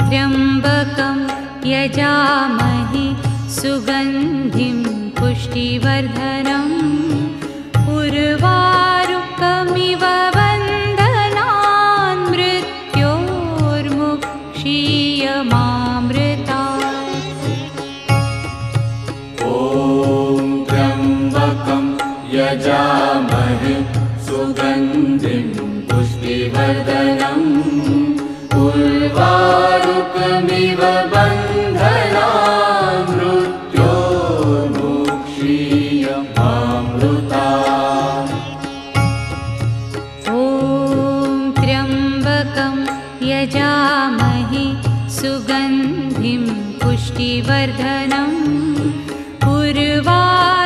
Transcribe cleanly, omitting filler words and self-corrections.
त्र्यम्बकं यजामहे सुगन्धिं पुष्टिवर्धनम् उर्वारुकमिव बन्धनान् मृत्योर्मुक्षीयमामृतात्। ॐ त्र्यम्बकं यजामहे सुगन्धिं पुष्टिवर्धनम् उर्वारुकमिव बन्धनान् मृत्योर्मुक्षीयमामृतात्। ॐ त्र्यम्बकं यजामहे सुगन्धिं पुष्टिवर्धनम् उर्वारुकमिव